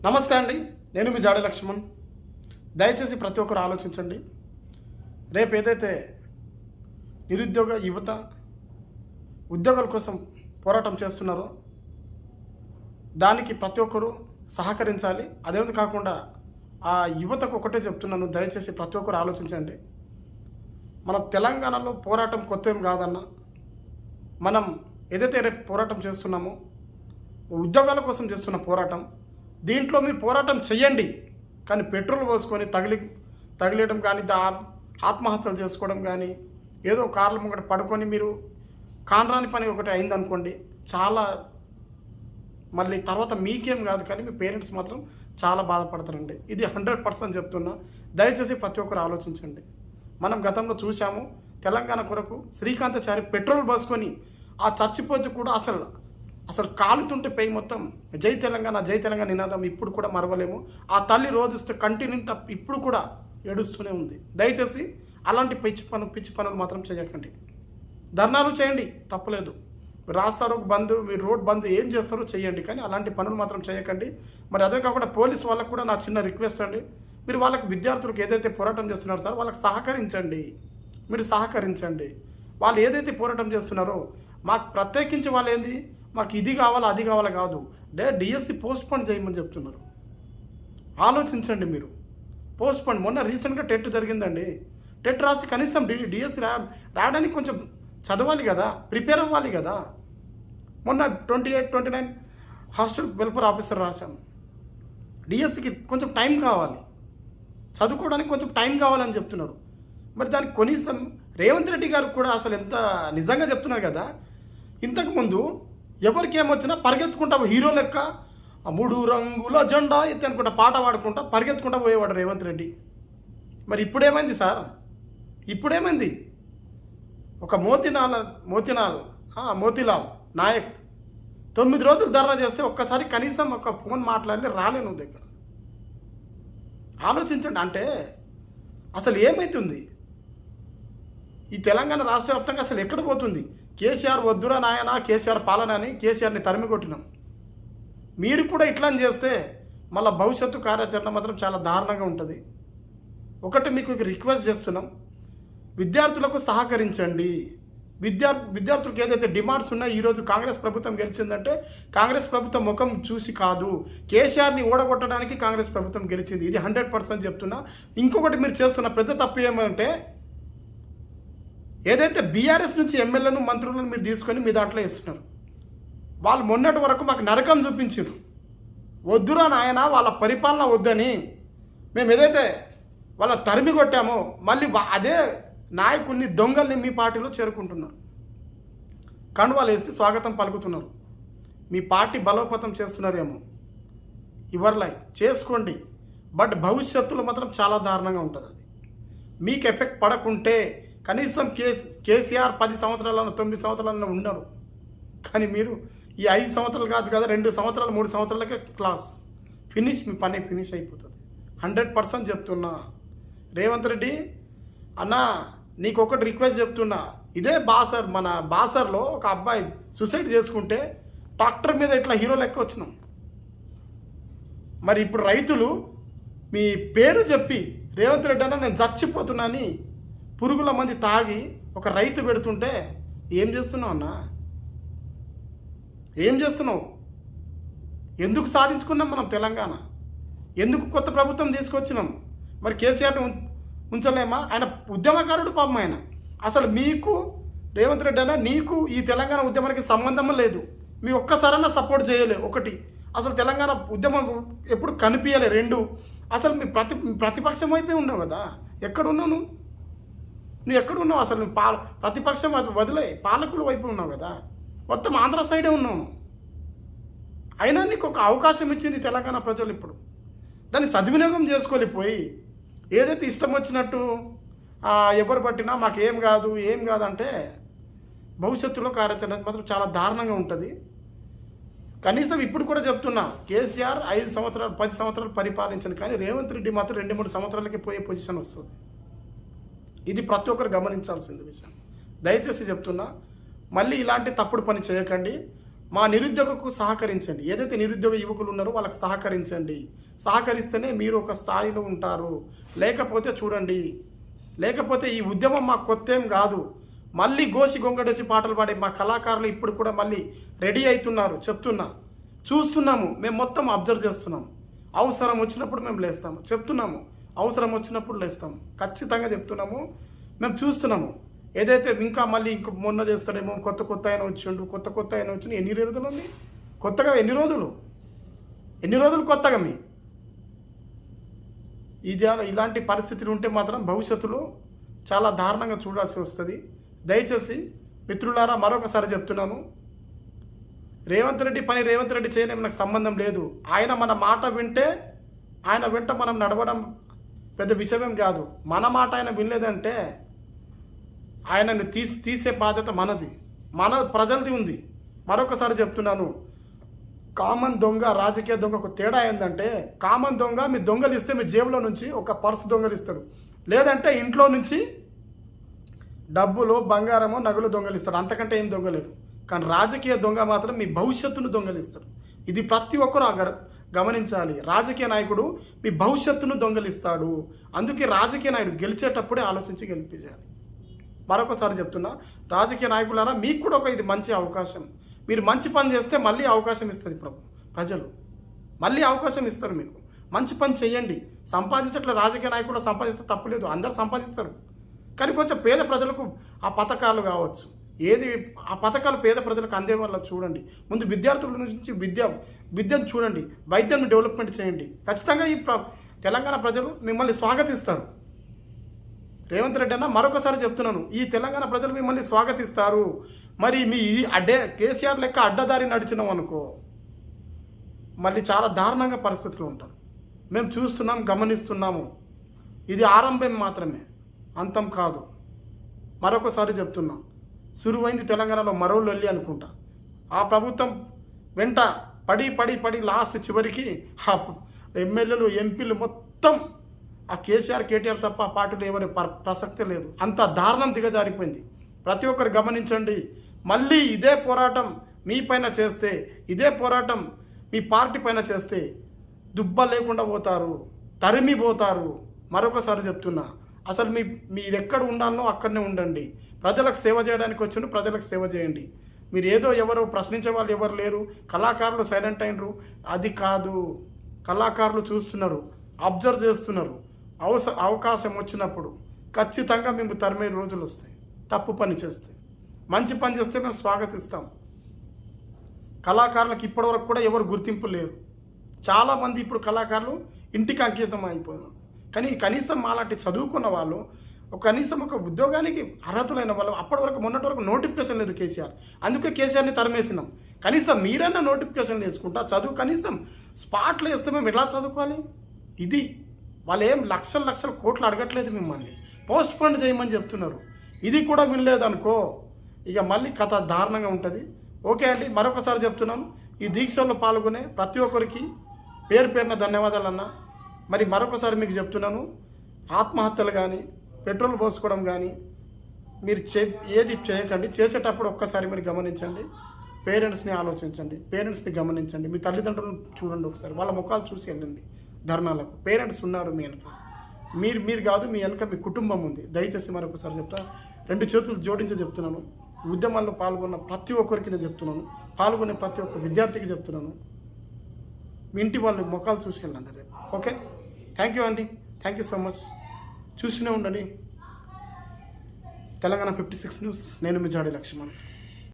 నమస్తే అండి, నేను మీ జాడే లక్ష్మణ్. దయచేసి ప్రతి ఒక్కరు ఆలోచించండి. రేపు ఏదైతే నిరుద్యోగ యువత ఉద్యోగాల కోసం పోరాటం చేస్తున్నారో దానికి ప్రతి ఒక్కరూ సహకరించాలి. అదేవిధంగా కాకుండా ఆ యువతకు ఒకటే చెప్తున్నాను, దయచేసి ప్రతి ఒక్కరు ఆలోచించండి. మన తెలంగాణలో పోరాటం కొత్త ఏం కాదన్న. మనం ఏదైతే రేపు పోరాటం చేస్తున్నామో ఉద్యోగాల కోసం చేస్తున్న పోరాటం, దీంట్లో మీరు పోరాటం చెయ్యండి, కానీ పెట్రోల్ పోసుకొని తగిలేయడం కానీ ఆత్మహత్యలు చేసుకోవడం కానీ ఏదో కార్ల ముంగట పడుకొని మీరు కానరాని పని ఒకటి అయిందనుకోండి, చాలా మళ్ళీ తర్వాత మీకేం కాదు కానీ మీ పేరెంట్స్ మాత్రం చాలా బాధపడతారండి. ఇది 100% చెప్తున్నా. దయచేసి ప్రతి ఒక్కరు ఆలోచించండి. మనం గతంలో చూసాము, తెలంగాణ కొరకు శ్రీకాంతాచారి పెట్రోల్ పోసుకొని ఆ చచ్చిపోతే కూడా అసలు కాలుతుంటే పెయి మొత్తం జై తెలంగాణ నినాదం ఇప్పుడు కూడా మరవలేము. ఆ తల్లి రోజుస్తే కంటిన్యూ ఇప్పుడు కూడా ఏడుస్తూనే ఉంది. దయచేసి అలాంటి పిచ్చి పనులు మాత్రం చేయకండి. ధర్నాలు చేయండి, తప్పలేదు. రాస్తారు బంద్, మీరు రోడ్ బంద్ ఏం చేస్తారో చేయండి, కానీ అలాంటి పనులు మాత్రం చేయకండి. మరి అదే కాకుండా పోలీసు వాళ్ళకు కూడా నా చిన్న రిక్వెస్ట్ అండి, మీరు వాళ్ళకి విద్యార్థులకు ఏదైతే పోరాటం చేస్తున్నారో సార్ వాళ్ళకి సహకరించండి. మీరు సహకరించండి. వాళ్ళు ఏదైతే పోరాటం చేస్తున్నారో మాకు ప్రత్యేకించి వాళ్ళు ఏంది, మాకు ఇది కావాలా అది కావాలా కాదు, డిఎస్సి పోస్ట్పోన్ చేయమని చెప్తున్నారు. ఆలోచించండి మీరు. పోస్ట్పోన్ మొన్న రీసెంట్గా టెట్ జరిగిందండి. టెట్ రాసి కనీసం డిఎస్సి రాయడానికి కొంచెం చదవాలి కదా, ప్రిపేర్ అవ్వాలి కదా. మొన్న 28, 29 హాస్టల్ వెల్ఫేర్ ఆఫీసర్ రాశాను. డిఎస్సికి కొంచెం టైం కావాలి, చదువుకోవడానికి కొంచెం టైం కావాలని చెప్తున్నారు. మరి దానికి కనీసం రేవంత్ రెడ్డి గారు కూడా అసలు ఎంత నిజంగా చెప్తున్నారు కదా. ఇంతకుముందు ఎవరికి ఏమొచ్చినా పరిగెత్తుకుంటా హీరో లెక్క 3 రంగుల జెండా ఎత్తి అనుకుంటా పాట పాడుకుంటా పరిగెత్తుకుంటా పోయేవాడు రేవంత్ రెడ్డి. మరి ఇప్పుడేమైంది సార్? ఇప్పుడేమైంది? ఒక మోతీలాల్ నాయక్ 9 రోజులు ధర్నా చేస్తే ఒక్కసారి కనీసం ఒక ఫోన్ మాట్లాడి రాలే నువ్వు దగ్గర. ఆలోచించండి. అంటే అసలు ఏమవుతుంది ఈ తెలంగాణ రాష్ట్ర వ్యాప్తంగా? అసలు ఎక్కడ పోతుంది? కేసీఆర్ వద్దురా నాయన, కేసీఆర్ పాలన అని కేసీఆర్ని తరిమి కొట్టినాం. మీరు కూడా ఇట్లా చేస్తే మళ్ళీ భవిష్యత్తు కార్యాచరణ మాత్రం చాలా దారుణంగా ఉంటుంది. ఒకటి మీకు రిక్వెస్ట్ చేస్తున్నాం, విద్యార్థులకు సహకరించండి. విద్యార్థులకు ఏదైతే డిమాండ్స్ ఉన్నాయో, ఈరోజు కాంగ్రెస్ ప్రభుత్వం గెలిచిందంటే కాంగ్రెస్ ప్రభుత్వం ముఖం చూసి కాదు, కేసీఆర్ని ఓడగొట్టడానికి కాంగ్రెస్ ప్రభుత్వం గెలిచింది. ఇది 100% చెప్తున్నా. ఇంకొకటి మీరు చేస్తున్న పెద్ద తప్పు ఏమంటే, ఏదైతే బీఆర్ఎస్ నుంచి ఎమ్మెల్యేలను మంత్రులను మీరు తీసుకొని మీ దాంట్లో వేస్తున్నారు. వాళ్ళు మొన్నటి వరకు మాకు నరకం చూపించారు. వద్దురా నాయన, వాళ్ళ పరిపాలన వద్దని మేము ఏదైతే వాళ్ళ తరిమి కొట్టామో, మళ్ళీ అదే నాయకుల్ని దొంగల్ని మీ పార్టీలో చేరుకుంటున్నారు. కండువాలు వేసి స్వాగతం పలుకుతున్నారు. మీ పార్టీ బలోపేతం చేస్తున్నారేమో. యువర్ లైఫ్ చేసుకోండి, బట్ భవిష్యత్తులో మాత్రం చాలా దారుణంగా ఉంటుంది. అది మీకు ఎఫెక్ట్ పడకుంటే కనీసం కేసీఆర్ 10 సంవత్సరాలను 9 సంవత్సరాలను ఉన్నారు. కానీ మీరు ఈ 5 సంవత్సరాలు కాదు కదా, 2 సంవత్సరాలు 3 సంవత్సరాలకే క్లాస్ ఫినిష్, మీ పని ఫినిష్ అయిపోతుంది. 100% చెప్తున్నా. రేవంత్ రెడ్డి అన్న, నీకు ఒకటి రిక్వెస్ట్ చెప్తున్నా. ఇదే మన బాసర్లో ఒక అబ్బాయి సూసైడ్ చేసుకుంటే ట్రాక్టర్ మీద ఇట్లా హీరో లెక్క వచ్చినాం. మరి ఇప్పుడు రైతులు మీ పేరు చెప్పి రేవంత్ రెడ్డి అన్న నేను చచ్చిపోతున్నా అని పురుగుల మంది తాగి ఒక రైతు పెడుతుంటే ఏం చేస్తున్నావు అన్న? ఏం చేస్తున్నావు? ఎందుకు సాధించుకున్నాం మనం తెలంగాణ? ఎందుకు కొత్త ప్రభుత్వం తీసుకొచ్చినాం? మరి కేసీఆర్ని ఉంచలేమా? ఆయన ఉద్యమకారుడు పాపం. ఆయన అసలు మీకు రేవంత్ రెడ్డి అన్న, నీకు ఈ తెలంగాణ ఉద్యమానికి సంబంధం లేదు. మీ ఒక్కసారన్నా సపోర్ట్ చేయలే. ఒకటి, అసలు తెలంగాణ ఉద్యమం ఎప్పుడు కనిపించలే. 2, అసలు మీ ప్రతిపక్షం అయిపోయి ఉన్నావు కదా. ఎక్కడున్నావు నువ్వు ఎక్కడున్నావు? అసలు నువ్వు ప్రతిపక్షం వదిలే పాలకుల వైపు ఉన్నావు కదా. మొత్తం ఆంధ్ర సైడే ఉన్నావు. అయినా నీకు ఒక అవకాశం ఇచ్చింది తెలంగాణ ప్రజలు. ఇప్పుడు దాన్ని సద్వినియోగం చేసుకోలేకపోయి ఏదైతే ఇష్టం వచ్చినట్టు ఎవరు పట్టినా మాకేం కాదు ఏం కాదంటే భవిష్యత్తులో కార్యాచరణ మాత్రం చాలా దారుణంగా ఉంటుంది. కనీసం ఇప్పుడు కూడా చెప్తున్నా, కేసీఆర్ 5 సంవత్సరాలు 10 సంవత్సరాలు పరిపాలించను, కానీ రేవంత్ రెడ్డి మాత్రం 2-3 సంవత్సరాలకి పోయే పొజిషన్ వస్తుంది. ఇది ప్రతి ఒక్కరు గమనించాల్సిన విషయం. దయచేసి చెప్తున్నా, మళ్ళీ ఇలాంటి తప్పుడు పని చేయకండి. మా నిరుద్యోగకు సహకరించండి. ఏదైతే నిరుద్యోగ యువకులు ఉన్నారో వాళ్ళకి సహకరించండి. సహకరిస్తేనే మీరు ఒక స్థాయిలో ఉంటారు. లేకపోతే చూడండి, లేకపోతే ఈ ఉద్యమం మాకు కొత్త ఏం కాదు. మళ్ళీ గోసి గొంగడేసి పాటలు పాడే మా కళాకారులు ఇప్పుడు కూడా మళ్ళీ రెడీ అవుతున్నారు. చెప్తున్నా, చూస్తున్నాము, మేము మొత్తం అబ్జర్వ్ చేస్తున్నాము. అవసరం వచ్చినప్పుడు మేము లేస్తాము, చెప్తున్నాము. అవసరం వచ్చినప్పుడు లేస్తాము, ఖచ్చితంగా చెప్తున్నాము. మేము చూస్తున్నాము. ఏదైతే ఇంకా మళ్ళీ ఇంక మొన్న చేస్తాడేమో, కొత్త ఆయన వచ్చిండు, కొత్త ఆయన వచ్చిన ఎన్ని రోజులు ఉంది కొత్తగా, ఎన్ని రోజులు కొత్తగా మీ ఇది ఇలాంటి పరిస్థితులు ఉంటే మాత్రం భవిష్యత్తులో చాలా దారుణంగా చూడాల్సి వస్తుంది. దయచేసి మిత్రులారా మరొకసారి చెప్తున్నాను, రేవంత్ రెడ్డి చేయడం నాకు సంబంధం లేదు. ఆయన మన మాట వింటే ఆయన వెంట మనం నడవడం పెద్ద విషయమేం కాదు. మన మాట ఆయన వినలేదంటే ఆయనను తీసే బాధ్యత మనది, మన ప్రజలది ఉంది. మరొకసారి చెప్తున్నాను, కామన్ దొంగ రాజకీయ దొంగకు తేడా ఏంటంటే, కామన్ దొంగ మీ దొంగలిస్తే మీ జేబులో నుంచి ఒక పర్సు దొంగలిస్తాడు, లేదంటే ఇంట్లో నుంచి డబ్బులు బంగారము నగలు దొంగలిస్తాడు, అంతకంటే ఏం దొంగలేడు. కానీ రాజకీయ దొంగ మాత్రం మీ భవిష్యత్తును దొంగలిస్తాడు. ఇది ప్రతి ఒక్కరు గమనించాలి. రాజకీయ నాయకుడు మీ భవిష్యత్తును దొంగలిస్తాడు. అందుకే రాజకీయ నాయకుడు గెలిచేటప్పుడే ఆలోచించి గెలిపించాలి. మరొకసారి చెప్తున్నా, రాజకీయ నాయకులారా మీకు కూడా ఇది మంచి అవకాశం. మీరు మంచి పని చేస్తే మళ్ళీ అవకాశం ఇస్తుంది ప్రజలు, మళ్ళీ అవకాశం ఇస్తారు. మీకు మంచి పని చేయండి, సంపాదించట్లే. రాజకీయ నాయకులు సంపాదిస్తే తప్పులేదు, అందరు సంపాదిస్తారు. కానీ కొంచెం పేద ప్రజలకు ఆ పథకాలు కావచ్చు, ఏది ఆ పథకాలు పేద ప్రజలకు అందే వల్ల చూడండి. ముందు విద్యార్థుల నుంచి విద్యను చూడండి, వైద్యాన్ని డెవలప్మెంట్ చేయండి. ఖచ్చితంగా ఈ తెలంగాణ ప్రజలు మిమ్మల్ని స్వాగతిస్తారు. రేవంత్ రెడ్డి అన్న మరొకసారి చెప్తున్నాను, ఈ తెలంగాణ ప్రజలు మిమ్మల్ని స్వాగతిస్తారు. మరి మీ కేసీఆర్ లెక్క అడ్డదారి నడిచినాం అనుకో, మళ్ళీ చాలా దారుణంగా పరిస్థితులు ఉంటారు. మేము చూస్తున్నాం, గమనిస్తున్నాము. ఇది ఆరంభం మాత్రమే, అంతం కాదు. మరొకసారి చెప్తున్నాం, సురువైంది తెలంగాణలో మరో లొల్లి అనుకుంటా. ఆ ప్రభుత్వం వెంట పడి లాస్ట్ చివరికి ఆ ఎమ్మెల్యేలు ఎంపీలు మొత్తం ఆ కేసీఆర్ కేటీఆర్ తప్ప ఆ పార్టీలో ఎవరి ప్రసక్తే లేదు. అంత దారుణం దిగజారిపోయింది. ప్రతి ఒక్కరు గమనించండి. మళ్ళీ ఇదే పోరాటం మీ పైన చేస్తే, ఇదే పోరాటం మీ పార్టీ పైన చేస్తే దుబ్బ లేకుండా పోతారు, తరిమిపోతారు. మరొకసారి చెప్తున్నా, అసలు మీరు ఎక్కడ ఉండాలనో అక్కడనే ఉండండి. ప్రజలకు సేవ చేయడానికి వచ్చిండు, ప్రజలకు సేవ చేయండి. మీరు ఏదో ఎవరో ప్రశ్నించే వాళ్ళు ఎవరు లేరు, కళాకారులు సైలెంట్ అయినరు, అది కాదు. కళాకారులు చూస్తున్నారు, అబ్జర్వ్ చేస్తున్నారు. అవకాశం వచ్చినప్పుడు ఖచ్చితంగా మేము తరిమే రోజులు వస్తాయి. తప్పు పని చేస్తే, మంచి పని చేస్తే మేము స్వాగతిస్తాం. కళాకారులకు ఇప్పటివరకు కూడా ఎవరు గుర్తింపు లేరు. చాలామంది ఇప్పుడు కళాకారులు ఇంటికి అంకితం అయిపోయినారు. కానీ కనీసం మాలాంటి చదువుకున్న వాళ్ళు, కనీసం ఒక ఉద్యోగానికి అర్హతులైన వాళ్ళు అప్పటి వరకు మొన్నటి వరకు నోటిఫికేషన్ లేదు కేసీఆర్. అందుకే కేసీఆర్ని తరిమేసినాం. కనీసం మీరైనా నోటిఫికేషన్ వేసుకుంటా, చదువు కనీసం స్పాట్లో వేస్తే మేము ఎలా చదువుకోవాలి? ఇది వాళ్ళు ఏం లక్షల కోట్లు అడగట్లేదు, మిమ్మల్ని పోస్ట్ పోన్ చేయమని చెప్తున్నారు. ఇది కూడా వినలేదనుకో, ఇక మళ్ళీ కథ దారుణంగా ఉంటుంది. ఓకే అండి, మరొకసారి చెప్తున్నాను, ఈ దీక్షల్లో పాల్గొనే ప్రతి ఒక్కరికి పేరున ధన్యవాదాలు అన్న. మరి మరొకసారి మీకు చెప్తున్నాను, ఆత్మహత్యలు కానీ పెట్రోల్ పోసుకోవడం కానీ మీరు ఏది చేయకండి. చేసేటప్పుడు ఒక్కసారి మీరు గమనించండి, పేరెంట్స్ని ఆలోచించండి, పేరెంట్స్ని గమనించండి, మీ తల్లిదండ్రులను చూడండి ఒకసారి, వాళ్ళ ముఖాలు చూసి వెళ్ళండి ధర్నాలకు. పేరెంట్స్ ఉన్నారు మీ వెనక, మీరు కాదు, మీ వెనక మీ కుటుంబం ఉంది. దయచేసి మరొకసారి చెప్తా, 2 చేతులు జోడించి చెప్తున్నాను. ఉద్యమాల్లో పాల్గొన్న ప్రతి ఒక్కరికి నేను చెప్తున్నాను, పాల్గొనే ప్రతి ఒక్క విద్యార్థికి చెప్తున్నాను, మీ ఇంటి వాళ్ళు ముఖాలు చూసి వెళ్ళండి రేపు. ఓకే, థ్యాంక్ యూ అండి, థ్యాంక్ యూ సో మచ్. చూస్తూనే ఉండండి తెలంగాణ 56 న్యూస్. నేను మీ జాడి లక్ష్మణ్.